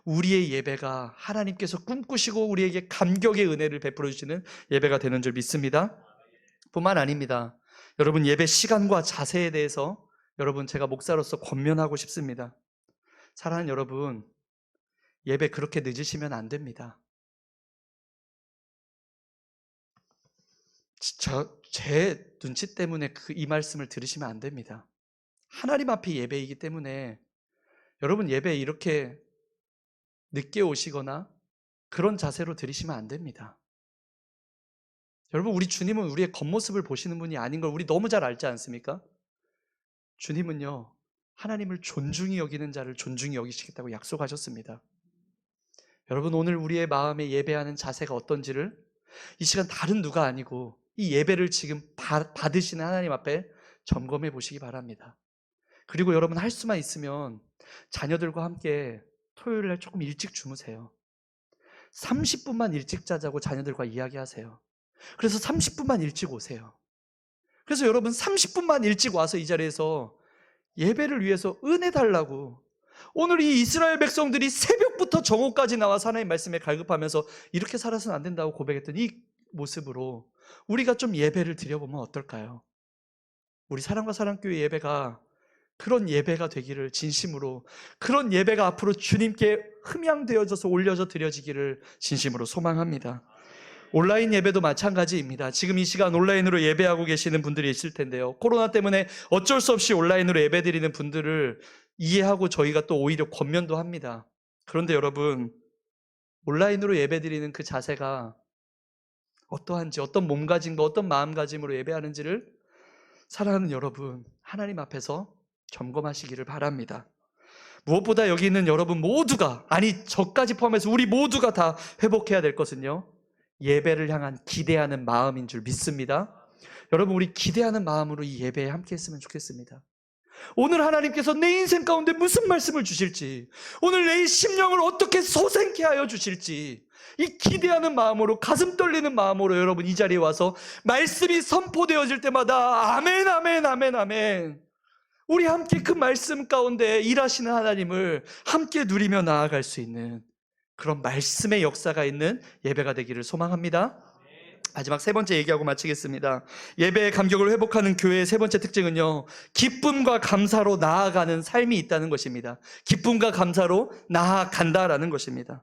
S1: 우리의 예배가 하나님께서 꿈꾸시고 우리에게 감격의 은혜를 베풀어 주시는 예배가 되는 줄 믿습니다. 뿐만 아닙니다. 여러분 예배 시간과 자세에 대해서 여러분 제가 목사로서 권면하고 싶습니다. 사랑하는 여러분, 예배 그렇게 늦으시면 안 됩니다. 제 눈치 때문에 이 말씀을 들으시면 안 됩니다. 하나님 앞에 예배이기 때문에 여러분 예배 이렇게 늦게 오시거나 그런 자세로 들으시면 안 됩니다. 여러분 우리 주님은 우리의 겉모습을 보시는 분이 아닌 걸 우리 너무 잘 알지 않습니까? 주님은요, 하나님을 존중히 여기는 자를 존중히 여기시겠다고 약속하셨습니다. 여러분 오늘 우리의 마음에 예배하는 자세가 어떤지를 이 시간 다른 누가 아니고 이 예배를 지금 받으시는 하나님 앞에 점검해 보시기 바랍니다. 그리고 여러분 할 수만 있으면 자녀들과 함께 토요일 날 조금 일찍 주무세요. 30분만 일찍 자자고 자녀들과 이야기하세요. 그래서 30분만 일찍 오세요. 그래서 여러분 30분만 일찍 와서 이 자리에서 예배를 위해서 은혜 달라고, 오늘 이 이스라엘 백성들이 새벽부터 정오까지 나와서 하나님 말씀에 갈급하면서 이렇게 살아서는 안 된다고 고백했던 이 모습으로 우리가 좀 예배를 드려보면 어떨까요? 우리 사랑과 사랑교회 예배가 그런 예배가 되기를 진심으로, 그런 예배가 앞으로 주님께 흠양되어져서 올려져 드려지기를 진심으로 소망합니다. 온라인 예배도 마찬가지입니다. 지금 이 시간 온라인으로 예배하고 계시는 분들이 있을 텐데요, 코로나 때문에 어쩔 수 없이 온라인으로 예배드리는 분들을 이해하고 저희가 또 오히려 권면도 합니다. 그런데 여러분 온라인으로 예배드리는 그 자세가 어떠한지, 어떤 몸가짐과 어떤 마음가짐으로 예배하는지를 사랑하는 여러분 하나님 앞에서 점검하시기를 바랍니다. 무엇보다 여기 있는 여러분 모두가, 아니 저까지 포함해서 우리 모두가 다 회복해야 될 것은요, 예배를 향한 기대하는 마음인 줄 믿습니다. 여러분 우리 기대하는 마음으로 이 예배에 함께 했으면 좋겠습니다. 오늘 하나님께서 내 인생 가운데 무슨 말씀을 주실지, 오늘 내 심령을 어떻게 소생케 하여 주실지, 이 기대하는 마음으로, 가슴 떨리는 마음으로 여러분 이 자리에 와서 말씀이 선포되어질 때마다 아멘 아멘 아멘 아멘, 우리 함께 그 말씀 가운데 일하시는 하나님을 함께 누리며 나아갈 수 있는 그런 말씀의 역사가 있는 예배가 되기를 소망합니다. 마지막 세 번째 얘기하고 마치겠습니다. 예배의 감격을 회복하는 교회의 세 번째 특징은요, 기쁨과 감사로 나아가는 삶이 있다는 것입니다. 기쁨과 감사로 나아간다라는 것입니다.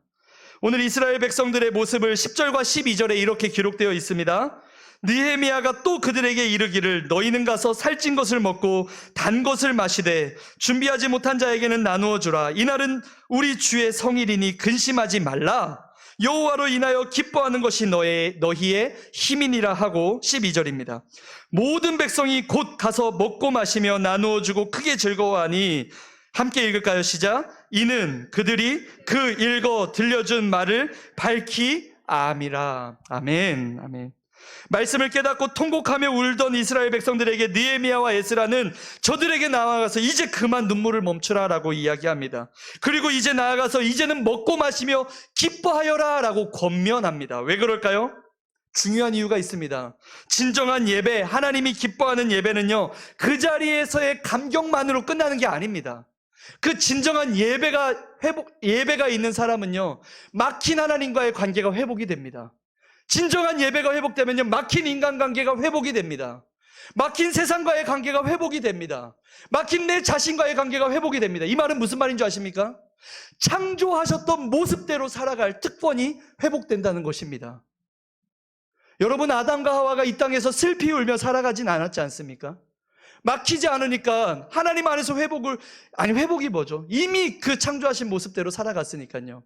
S1: 오늘 이스라엘 백성들의 모습을 10절과 12절에 이렇게 기록되어 있습니다. 느헤미야가 또 그들에게 이르기를 너희는 가서 살찐 것을 먹고 단 것을 마시되 준비하지 못한 자에게는 나누어 주라. 이날은 우리 주의 성일이니 근심하지 말라. 여호와로 인하여 기뻐하는 것이 너희의 힘이니라 하고 12절입니다. 모든 백성이 곧 가서 먹고 마시며 나누어 주고 크게 즐거워하니, 함께 읽을까요? 시작. 이는 그들이 그 읽어 들려준 말을 밝히 암이라. 아멘. 아멘. 말씀을 깨닫고 통곡하며 울던 이스라엘 백성들에게 느헤미야와 에스라는 저들에게 나아가서 이제 그만 눈물을 멈추라 라고 이야기합니다. 그리고 이제 나아가서 이제는 먹고 마시며 기뻐하여라 라고 권면합니다. 왜 그럴까요? 중요한 이유가 있습니다. 진정한 예배, 하나님이 기뻐하는 예배는요, 그 자리에서의 감격만으로 끝나는 게 아닙니다. 그 진정한 예배가 있는 사람은요, 막힌 하나님과의 관계가 회복이 됩니다. 진정한 예배가 회복되면요, 막힌 인간관계가 회복이 됩니다. 막힌 세상과의 관계가 회복이 됩니다. 막힌 내 자신과의 관계가 회복이 됩니다. 이 말은 무슨 말인 줄 아십니까? 창조하셨던 모습대로 살아갈 특권이 회복된다는 것입니다. 여러분 아담과 하와가 이 땅에서 슬피 울며 살아가진 않았지 않습니까? 막히지 않으니까 하나님 안에서 회복이 뭐죠? 이미 그 창조하신 모습대로 살아갔으니까요.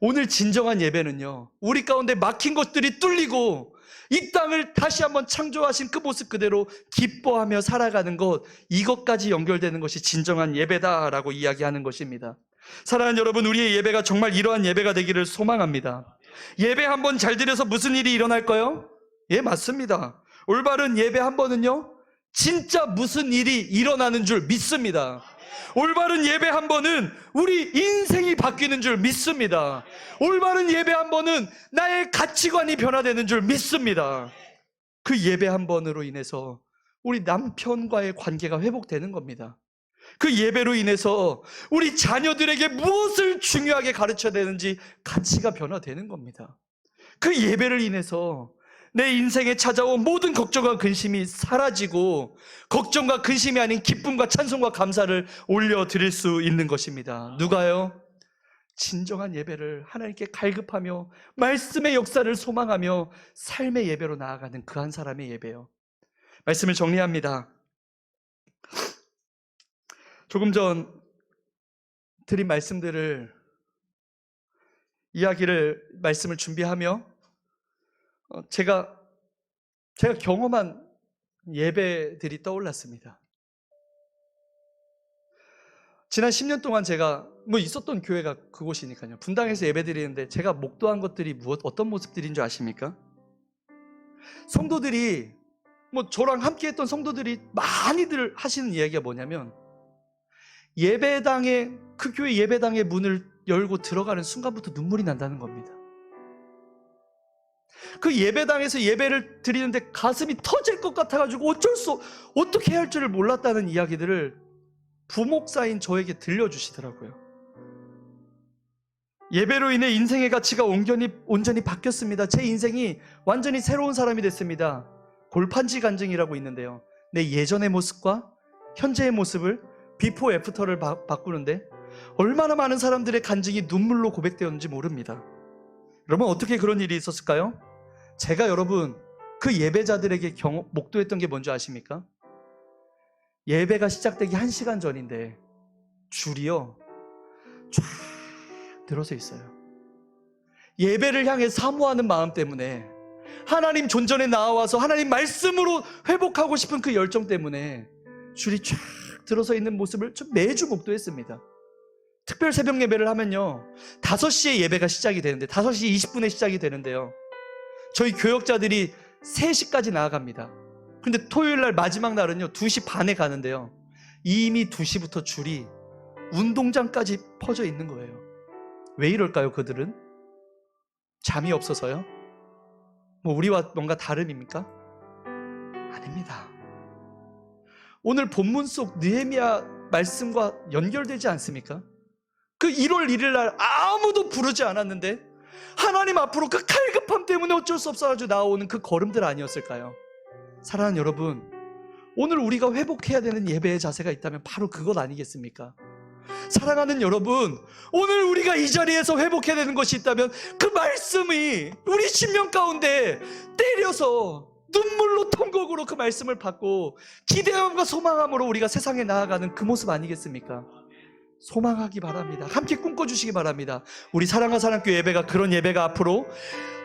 S1: 오늘 진정한 예배는요, 우리 가운데 막힌 것들이 뚫리고 이 땅을 다시 한번 창조하신 그 모습 그대로 기뻐하며 살아가는 것, 이것까지 연결되는 것이 진정한 예배다라고 이야기하는 것입니다. 사랑하는 여러분, 우리의 예배가 정말 이러한 예배가 되기를 소망합니다. 예배 한 번 잘 드려서 무슨 일이 일어날까요? 예, 맞습니다. 올바른 예배 한 번은요, 진짜 무슨 일이 일어나는 줄 믿습니다. 올바른 예배 한 번은 우리 인생이 바뀌는 줄 믿습니다. 올바른 예배 한 번은 나의 가치관이 변화되는 줄 믿습니다. 그 예배 한 번으로 인해서 우리 남편과의 관계가 회복되는 겁니다. 그 예배로 인해서 우리 자녀들에게 무엇을 중요하게 가르쳐야 되는지 가치가 변화되는 겁니다. 그 예배를 인해서 내 인생에 찾아온 모든 걱정과 근심이 사라지고 걱정과 근심이 아닌 기쁨과 찬송과 감사를 올려드릴 수 있는 것입니다. 누가요? 진정한 예배를 하나님께 갈급하며 말씀의 역사를 소망하며 삶의 예배로 나아가는 그 한 사람의 예배요. 말씀을 정리합니다. 조금 전 드린 말씀들을 말씀을 준비하며 제가 경험한 예배들이 떠올랐습니다. 지난 10년 동안 제가 있었던 교회가 그곳이니까요. 분당에서 예배드리는데 제가 목도한 것들이 어떤 모습들인 줄 아십니까? 성도들이 저랑 함께 했던 성도들이 많이들 하시는 이야기가 뭐냐면 그 교회 예배당의 문을 열고 들어가는 순간부터 눈물이 난다는 겁니다. 그 예배당에서 예배를 드리는데 가슴이 터질 것 같아가지고 어떻게 해야 할 줄을 몰랐다는 이야기들을 부목사인 저에게 들려주시더라고요. 예배로 인해 인생의 가치가 온전히 바뀌었습니다. 제 인생이 완전히 새로운 사람이 됐습니다. 골판지 간증이라고 있는데요. 내 예전의 모습과 현재의 모습을 비포 애프터를 바꾸는데 얼마나 많은 사람들의 간증이 눈물로 고백되었는지 모릅니다. 여러분, 어떻게 그런 일이 있었을까요? 제가 여러분 그 예배자들에게 목도했던 게 뭔지 아십니까? 예배가 시작되기 1시간 전인데 줄이요 쫙 들어서 있어요. 예배를 향해 사모하는 마음 때문에, 하나님 존전에 나와서 하나님 말씀으로 회복하고 싶은 그 열정 때문에 줄이 쫙 들어서 있는 모습을 좀 매주 목도했습니다. 특별 새벽 예배를 하면요 5시에 예배가 시작이 되는데 5시 20분에 시작이 되는데요, 저희 교역자들이 3시까지 나아갑니다. 근데 토요일날 마지막 날은요 2시 반에 가는데요, 이미 2시부터 줄이 운동장까지 퍼져 있는 거예요. 왜 이럴까요? 그들은 잠이 없어서요? 우리와 뭔가 다름입니까? 아닙니다. 오늘 본문 속 느헤미야 말씀과 연결되지 않습니까? 그 1월 1일 날 아무도 부르지 않았는데 하나님 앞으로 그 갈급함 때문에 어쩔 수 없어가지고 나오는 그 걸음들 아니었을까요? 사랑하는 여러분, 오늘 우리가 회복해야 되는 예배의 자세가 있다면 바로 그것 아니겠습니까? 사랑하는 여러분, 오늘 우리가 이 자리에서 회복해야 되는 것이 있다면 그 말씀이 우리 심령 가운데 때려서 눈물로 통곡으로 그 말씀을 받고 기대함과 소망함으로 우리가 세상에 나아가는 그 모습 아니겠습니까? 소망하기 바랍니다. 함께 꿈꿔주시기 바랍니다. 우리 사랑과 사랑교회 예배가 그런 예배가 앞으로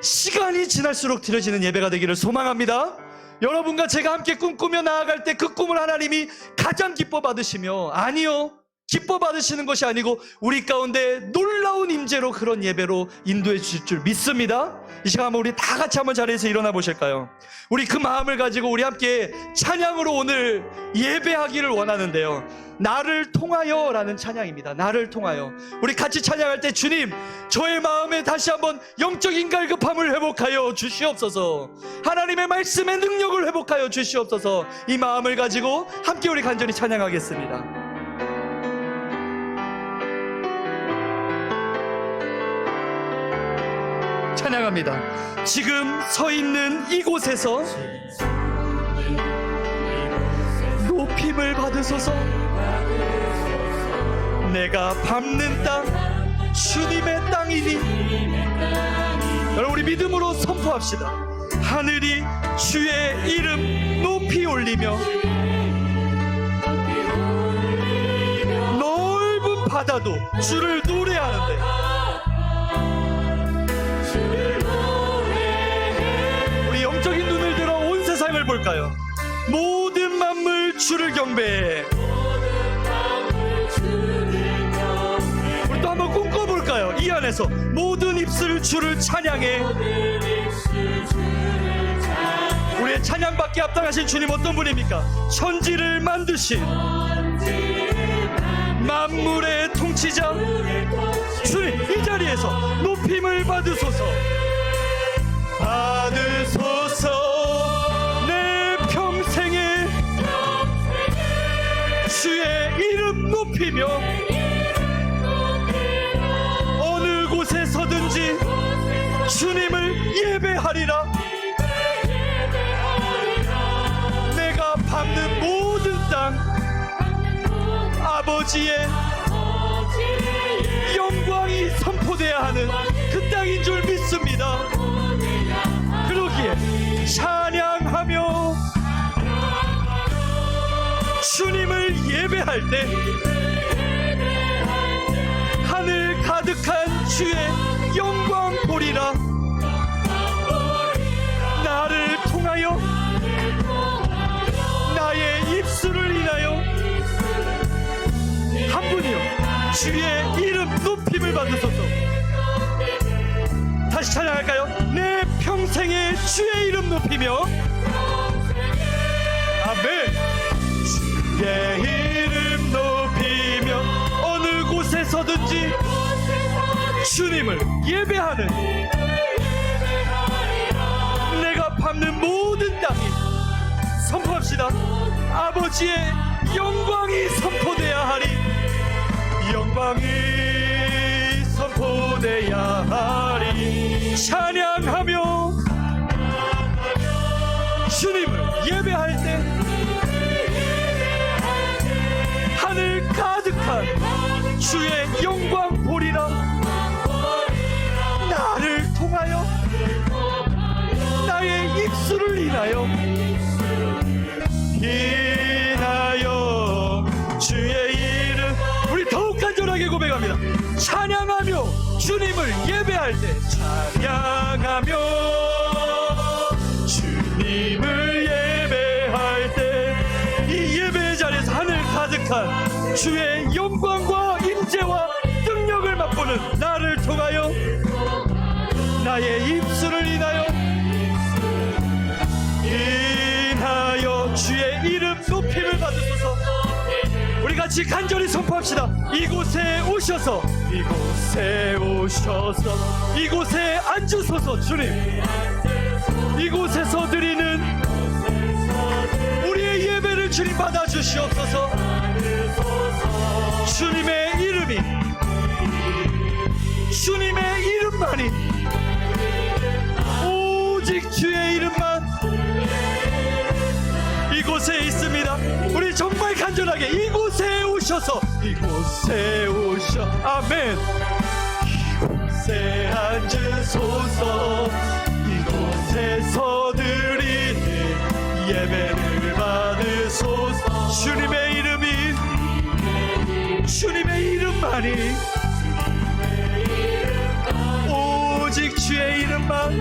S1: 시간이 지날수록 드려지는 예배가 되기를 소망합니다. 여러분과 제가 함께 꿈꾸며 나아갈 때 그 꿈을 하나님이 가장 기뻐 받으시며, 아니요, 기뻐 받으시는 것이 아니고 우리 가운데 놀라운 임재로 그런 예배로 인도해 주실 줄 믿습니다. 이 시간 우리 다 같이 한번 자리에서 일어나 보실까요? 우리 그 마음을 가지고 우리 함께 찬양으로 오늘 예배하기를 원하는데요, 나를 통하여 라는 찬양입니다. 나를 통하여 우리 같이 찬양할 때, 주님, 저의 마음에 다시 한번 영적인 갈급함을 회복하여 주시옵소서, 하나님의 말씀의 능력을 회복하여 주시옵소서. 이 마음을 가지고 함께 우리 간절히 찬양하겠습니다. 찬양합니다. 지금 서 있는 이곳에서 높임을 받으소서. 내가 밟는 땅 주님의 땅이니. 여러분, 우리 믿음으로 선포합시다. 하늘이 주의 이름 높이 올리며 넓은 바다도 주를 노래하는데. 우리 영적인 눈을 들어 온 세상을 볼까요? 모든 만물 주를 경배해. 우리 또 한번 꿈꿔볼까요? 이 안에서 모든 입술 주를 찬양해. 우리의 찬양받기 합당하신 주님 어떤 분입니까? 천지를 만드신 만물의 통치자 주님, 이 자리에서 높임을 받으소서. 받으소서. 내 평생에 주의 이름 높이며 어느 곳에 서든지 주님을 예배하리라. 아버지의 영광이 선포돼야 하는 그 땅인 줄 믿습니다. 그러기에 찬양하며 주님을 예배할 때 하늘 가득한 주의 영광 보리라. 나를 통하여 나의 입술을 인하여 한 분이요 주의 이름 높임을 받으소서. 다시 찬양할까요? 내 평생에 주의 이름 높이며 아멘. 주의 이름 높이며 어느 곳에서든지 주님을 예배하는 내가 밟는 모든 땅이 선포합시다. 아버지의 영광이 선포돼야 하리. 영광이 선포돼야 하리. 찬양하며 주님을 예배할 때 하늘 가득한 주의 영광 보리라. 나를 통하여 나의 입술을 인하여 주의 이름. 우리 더욱 간절하게 고백합니다. 찬양하며 주님을 예배할 때 찬양하며 주님을 예배할 때 이 예배의 자리에서 하늘 가득한 주의 영광과 임재와 능력을 맛보는 나를 통하여 나의 입술을 인하여 주의 이름 높임을 받으소서. 우리 같이 간절히 선포합시다. 이곳에 오셔서 이곳에 앉으소서. 주님, 이곳에서 드리는 우리의 예배를 주님 받아주시옵소서. 주님의 이름이, 주님의 이름만이, 오직 주의 이름만 이곳에 있습니다. 우리 정말 간절하게 이곳에 오셔서 아멘. 이곳에 앉으소서. 이곳에서 드리는 예배를 받으소서. 주님의 이름이, 주님의 이름만이, 오직 주의 이름만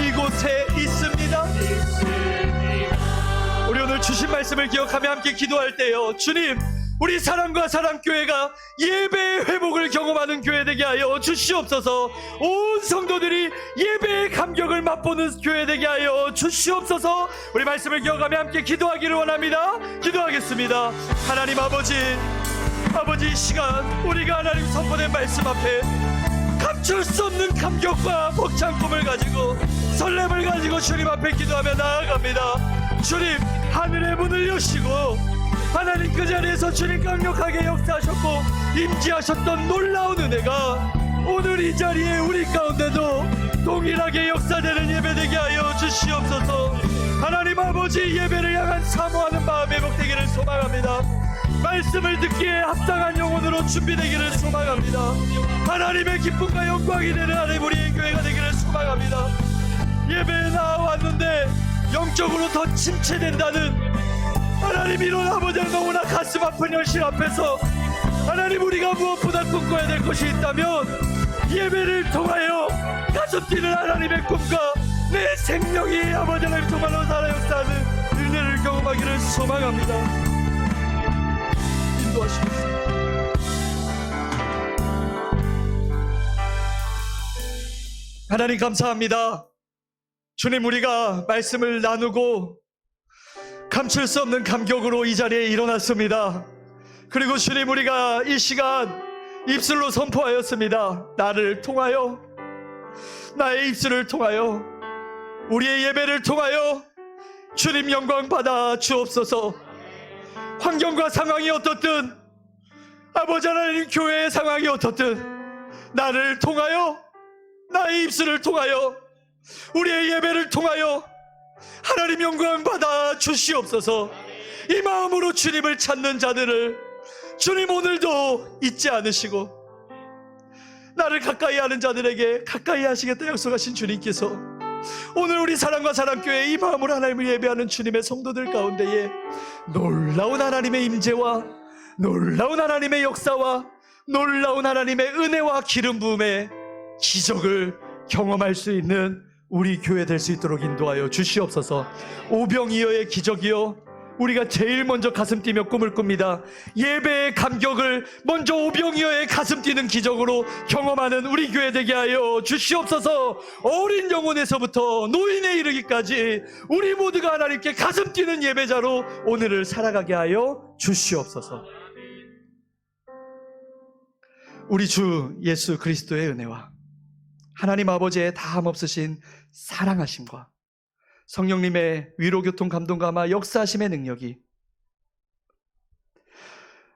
S1: 이곳에 있습니다. 우리 오늘 주신 말씀을 기억하며 함께 기도할 때요, 주님, 우리 사랑과 사랑교회가 예배의 회복을 경험하는 교회 되게 하여 주시옵소서. 온 성도들이 예배의 감격을 맛보는 교회 되게 하여 주시옵소서. 우리 말씀을 기억하며 함께 기도하기를 원합니다. 기도하겠습니다. 하나님 아버지, 이 시간 우리가 하나님 선포된 말씀 앞에 감출 수 없는 감격과 벅찬 꿈을 가지고 설렘을 가지고 주님 앞에 기도하며 나아갑니다. 주님, 하늘의 문을 여시고 하나님 그 자리에서 주님 강력하게 역사하셨고 임재하셨던 놀라운 은혜가 오늘 이 자리에 우리 가운데도 동일하게 역사되는 예배되게 하여 주시옵소서. 하나님 아버지, 예배를 향한 사모하는 마음의 회복되기를 소망합니다. 말씀을 듣기에 합당한 영혼으로 준비되기를 소망합니다. 하나님의 기쁨과 영광이 되는 하나님 우리의 교회가 되기를 소망합니다. 예배에 나왔는데 영적으로 더 침체된다는 하나님 이런 아버지의 너무나 가슴 아픈 현실 앞에서 하나님 우리가 무엇보다 꿈꿔야 될 것이 있다면 예배를 통하여 가슴 뛰는 하나님의 꿈과 내 생명이 아버지 하나님 정말로 살아 역사하는 은혜를 경험하기를 소망합니다. 인도하시옵소서. 하나님 감사합니다. 주님, 우리가 말씀을 나누고 감출 수 없는 감격으로 이 자리에 일어났습니다. 그리고 주님, 우리가 이 시간 입술로 선포하였습니다. 나를 통하여, 나의 입술을 통하여, 우리의 예배를 통하여 주님 영광 받아 주옵소서. 환경과 상황이 어떻든, 아버지 하나님 교회의 상황이 어떻든, 나를 통하여, 나의 입술을 통하여, 우리의 예배를 통하여 하나님 영광 받아 주시옵소서. 이 마음으로 주님을 찾는 자들을 주님 오늘도 잊지 않으시고 나를 가까이 하는 자들에게 가까이 하시겠다 약속하신 주님께서 오늘 우리 사랑과 사랑교회 이 마음으로 하나님을 예배하는 주님의 성도들 가운데에 놀라운 하나님의 임재와 놀라운 하나님의 역사와 놀라운 하나님의 은혜와 기름 부음의 기적을 경험할 수 있는 우리 교회 될 수 있도록 인도하여 주시옵소서. 오병이어의 기적이요, 우리가 제일 먼저 가슴 뛰며 꿈을 꿉니다. 예배의 감격을 먼저 오병이어의 가슴 뛰는 기적으로 경험하는 우리 교회 되게 하여 주시옵소서. 어린 영혼에서부터 노인에 이르기까지 우리 모두가 하나님께 가슴 뛰는 예배자로 오늘을 살아가게 하여 주시옵소서. 우리 주 예수 그리스도의 은혜와 하나님 아버지의 다함 없으신 사랑하심과 성령님의 위로교통 감동감화 역사하심의 능력이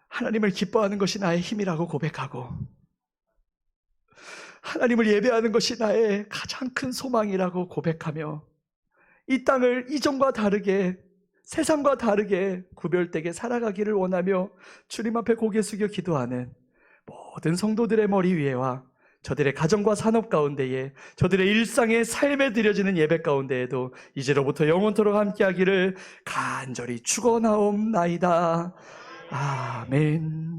S1: 하나님을 기뻐하는 것이 나의 힘이라고 고백하고 하나님을 예배하는 것이 나의 가장 큰 소망이라고 고백하며 이 땅을 이전과 다르게 세상과 다르게 구별되게 살아가기를 원하며 주님 앞에 고개 숙여 기도하는 모든 성도들의 머리 위에와 저들의 가정과 산업 가운데에 저들의 일상의 삶에 드려지는 예배 가운데에도 이제로부터 영원토록 함께하기를 간절히 축원하옵나이다. 아멘.